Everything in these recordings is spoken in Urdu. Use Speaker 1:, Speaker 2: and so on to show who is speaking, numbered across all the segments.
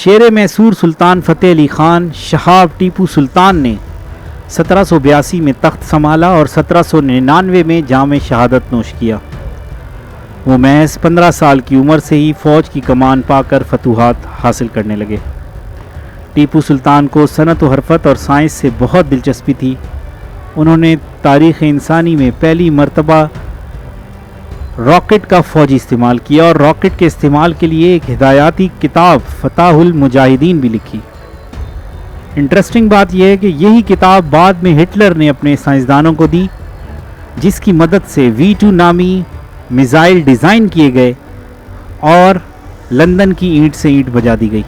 Speaker 1: شیر میسور سلطان فتح علی خان شہاب ٹیپو سلطان نے 1782 میں تخت سنبھالا اور 1799 میں جام شہادت نوش کیا۔ وہ محض 15 سال کی عمر سے ہی فوج کی کمان پا کر فتوحات حاصل کرنے لگے۔ ٹیپو سلطان کو صنعت و حرفت اور سائنس سے بہت دلچسپی تھی۔ انہوں نے تاریخ انسانی میں پہلی مرتبہ راکٹ کا فوجی استعمال کیا اور راکٹ کے استعمال کے لیے ایک ہدایاتی کتاب فتح المجاہدین بھی لکھی۔ انٹرسٹنگ بات یہ ہے کہ یہی کتاب بعد میں ہٹلر نے اپنے سائنسدانوں کو دی، جس کی مدد سے V2 نامی میزائل ڈیزائن کیے گئے اور لندن کی اینٹ سے اینٹ بجا دی گئی۔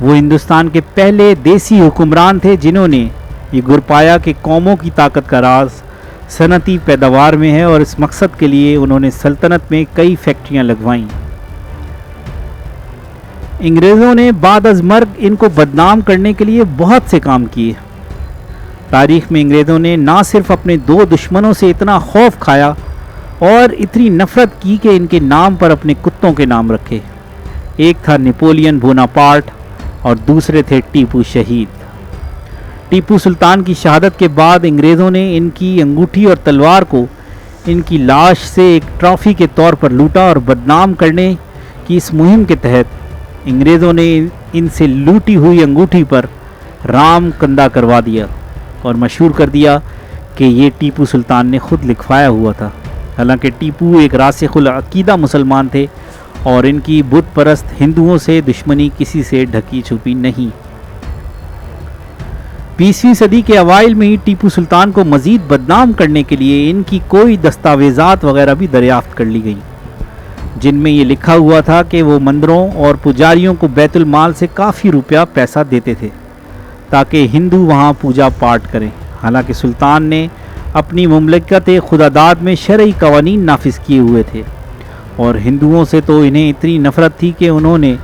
Speaker 1: وہ ہندوستان کے پہلے دیسی حکمران تھے جنہوں نے یہ گر پایا کہ قوموں کی طاقت کا راز صنعتی پیداوار میں ہے، اور اس مقصد کے لیے انہوں نے سلطنت میں کئی فیکٹریاں لگوائیں۔ انگریزوں نے بعد از مرگ ان کو بدنام کرنے کے لیے بہت سے کام کیے۔ تاریخ میں انگریزوں نے نہ صرف اپنے دو دشمنوں سے اتنا خوف کھایا اور اتنی نفرت کی کہ ان کے نام پر اپنے کتوں کے نام رکھے۔ ایک تھا نیپولین بوناپارٹ اور دوسرے تھے ٹیپو شہید۔ ٹیپو سلطان کی شہادت کے بعد انگریزوں نے ان کی انگوٹھی اور تلوار کو ان کی لاش سے ایک ٹرافی کے طور پر لوٹا، اور بدنام کرنے کی اس مہم کے تحت انگریزوں نے ان سے لوٹی ہوئی انگوٹھی پر رام کندہ کروا دیا اور مشہور کر دیا کہ یہ ٹیپو سلطان نے خود لکھوایا ہوا تھا۔ حالانکہ ٹیپو ایک راسخ العقیدہ مسلمان تھے اور ان کی بت پرست ہندوؤں سے دشمنی کسی سے ڈھکی چھپی نہیں۔ 20ویں صدی کے اوائل میں ہی ٹیپو سلطان کو مزید بدنام کرنے کے لیے ان کی کوئی دستاویزات وغیرہ بھی دریافت کر لی گئیں، جن میں یہ لکھا ہوا تھا کہ وہ مندروں اور پجاریوں کو بیت المال سے کافی روپیہ پیسہ دیتے تھے تاکہ ہندو وہاں پوجا پاٹ کریں۔ حالانکہ سلطان نے اپنی مملکت خداداد میں شرعی قوانین نافذ کیے ہوئے تھے، اور ہندوؤں سے تو انہیں اتنی نفرت تھی کہ انہوں نے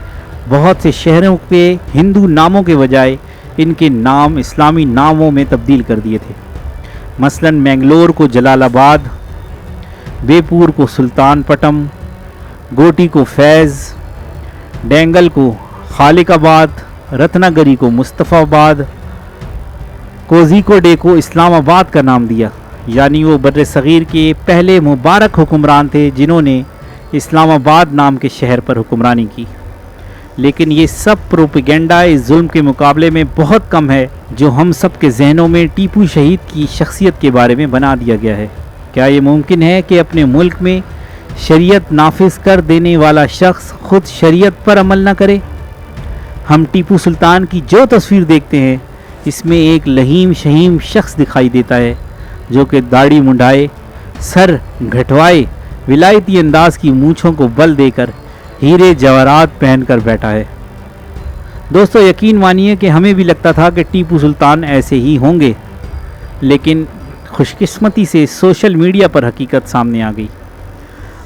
Speaker 1: بہت سے شہروں کے ہندو ناموں کے بجائے ان کے نام اسلامی ناموں میں تبدیل کر دیے تھے۔ مثلا مینگلور کو جلال آباد، بے پور کو سلطان پٹم، گوٹی کو فیض، ڈینگل کو خالق آباد، رتنا گری کو مصطفیٰ آباد، کوزیکوڈے کو اسلام آباد کا نام دیا۔ یعنی وہ بر صغیر کے پہلے مبارک حکمران تھے جنہوں نے اسلام آباد نام کے شہر پر حکمرانی کی۔ لیکن یہ سب پروپیگنڈا اس ظلم کے مقابلے میں بہت کم ہے جو ہم سب کے ذہنوں میں ٹیپو شہید کی شخصیت کے بارے میں بنا دیا گیا ہے۔ کیا یہ ممکن ہے کہ اپنے ملک میں شریعت نافذ کر دینے والا شخص خود شریعت پر عمل نہ کرے؟ ہم ٹیپو سلطان کی جو تصویر دیکھتے ہیں اس میں ایک لہیم شہیم شخص دکھائی دیتا ہے جو کہ داڑھی منڈائے، سر گھٹوائے، ولایتی انداز کی مونچھوں کو بل دے کر ہیرے جواہرات پہن کر بیٹھا ہے۔ دوستو یقین مانیے کہ ہمیں بھی لگتا تھا کہ ٹیپو سلطان ایسے ہی ہوں گے، لیکن خوش قسمتی سے سوشل میڈیا پر حقیقت سامنے آ گئی۔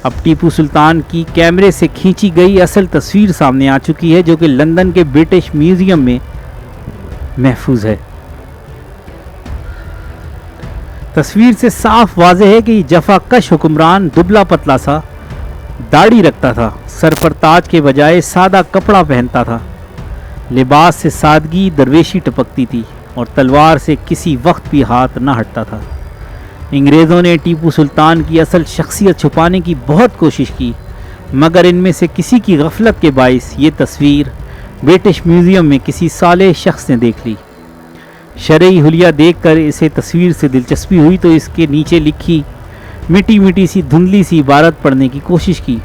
Speaker 1: اب ٹیپو سلطان کی کیمرے سے کھینچی گئی اصل تصویر سامنے آ چکی ہے جو کہ لندن کے برٹش میوزیم میں محفوظ ہے۔ تصویر سے صاف واضح ہے کہ یہ جفا کش حکمران دبلا پتلا سا، داڑھی رکھتا تھا، سر پر تاج کے بجائے سادہ کپڑا پہنتا تھا، لباس سے سادگی درویشی ٹپکتی تھی اور تلوار سے کسی وقت بھی ہاتھ نہ ہٹتا تھا۔ انگریزوں نے ٹیپو سلطان کی اصل شخصیت چھپانے کی بہت کوشش کی، مگر ان میں سے کسی کی غفلت کے باعث یہ تصویر برٹش میوزیم میں کسی صالح شخص نے دیکھ لی۔ شرعی حلیہ دیکھ کر اسے تصویر سے دلچسپی ہوئی تو اس کے نیچے لکھی مٹی مٹی سی دھندلی سی عبارت پڑھنے کی کوشش کی۔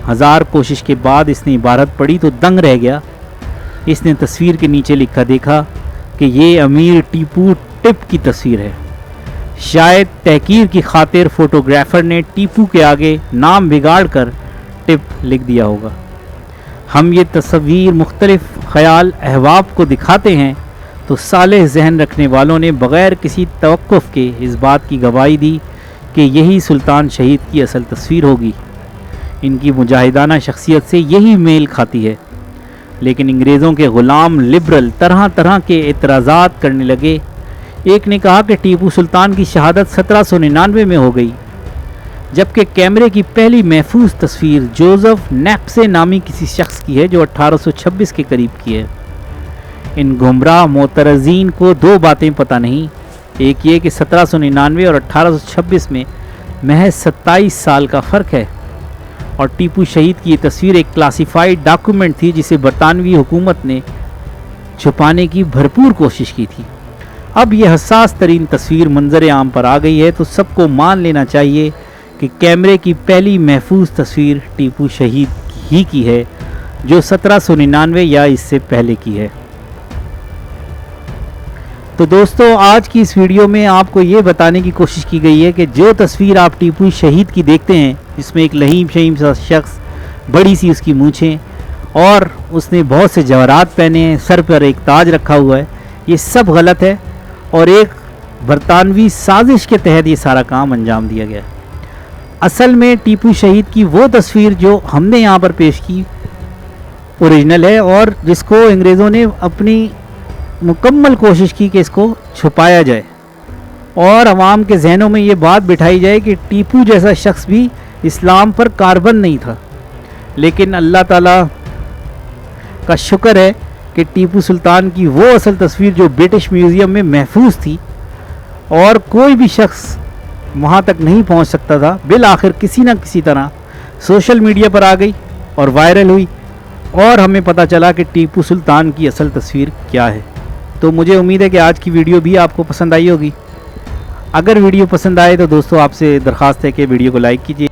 Speaker 1: ہزار کوشش کے بعد اس نے عبارت پڑھی تو دنگ رہ گیا۔ اس نے تصویر کے نیچے لکھا دیکھا کہ یہ امیر ٹیپو ٹپ کی تصویر ہے۔ شاید تحقیر کی خاطر فوٹوگرافر نے ٹیپو کے آگے نام بگاڑ کر ٹپ لکھ دیا ہوگا۔ ہم یہ تصویر مختلف خیال احباب کو دکھاتے ہیں تو صالح ذہن رکھنے والوں نے بغیر کسی توقف کے اس بات کی گواہی دی کہ یہی سلطان شہید کی اصل تصویر ہوگی۔ ان کی مجاہدانہ شخصیت سے یہی میل کھاتی ہے۔ لیکن انگریزوں کے غلام لبرل طرح طرح کے اعتراضات کرنے لگے۔ ایک نے کہا کہ ٹیپو سلطان کی شہادت 1799 میں ہو گئی، جبکہ کیمرے کی پہلی محفوظ تصویر جوزف نیپسے نامی کسی شخص کی ہے جو 1826 کے قریب کی ہے۔ ان گمراہ معترضین کو دو باتیں پتہ نہیں، ایک یہ کہ 1799 اور 1826 میں محض 27 سال کا فرق ہے، اور ٹیپو شہید کی یہ تصویر ایک کلاسیفائیڈ ڈاکومنٹ تھی جسے برطانوی حکومت نے چھپانے کی بھرپور کوشش کی تھی۔ اب یہ حساس ترین تصویر منظر عام پر آ گئی ہے تو سب کو مان لینا چاہیے کہ کیمرے کی پہلی محفوظ تصویر ٹیپو شہید ہی کی ہے جو 1799 یا اس سے پہلے کی ہے۔ تو دوستو، آج کی اس ویڈیو میں آپ کو یہ بتانے کی کوشش کی گئی ہے کہ جو تصویر آپ ٹیپو شہید کی دیکھتے ہیں جس میں ایک لہیم شہیم سا شخص، بڑی سی اس کی مونچھیں اور اس نے بہت سے جواہرات پہنے ہیں، سر پر ایک تاج رکھا ہوا ہے، یہ سب غلط ہے اور ایک برطانوی سازش کے تحت یہ سارا کام انجام دیا گیا ہے۔ اصل میں ٹیپو شہید کی وہ تصویر جو ہم نے یہاں پر پیش کی اوریجنل ہے، اور جس کو انگریزوں نے اپنی مکمل کوشش کی کہ اس کو چھپایا جائے اور عوام کے ذہنوں میں یہ بات بٹھائی جائے کہ ٹیپو جیسا شخص بھی اسلام پر کاربند نہیں تھا۔ لیکن اللہ تعالیٰ کا شکر ہے کہ ٹیپو سلطان کی وہ اصل تصویر جو برٹش میوزیم میں محفوظ تھی اور کوئی بھی شخص وہاں تک نہیں پہنچ سکتا تھا، بالآخر کسی نہ کسی طرح سوشل میڈیا پر آ گئی اور وائرل ہوئی اور ہمیں پتہ چلا کہ ٹیپو سلطان کی اصل تصویر کیا ہے۔ تو مجھے امید ہے کہ آج کی ویڈیو بھی آپ کو پسند آئی ہوگی۔ اگر ویڈیو پسند آئے تو دوستو آپ سے درخواست ہے کہ ویڈیو کو لائک کیجیے۔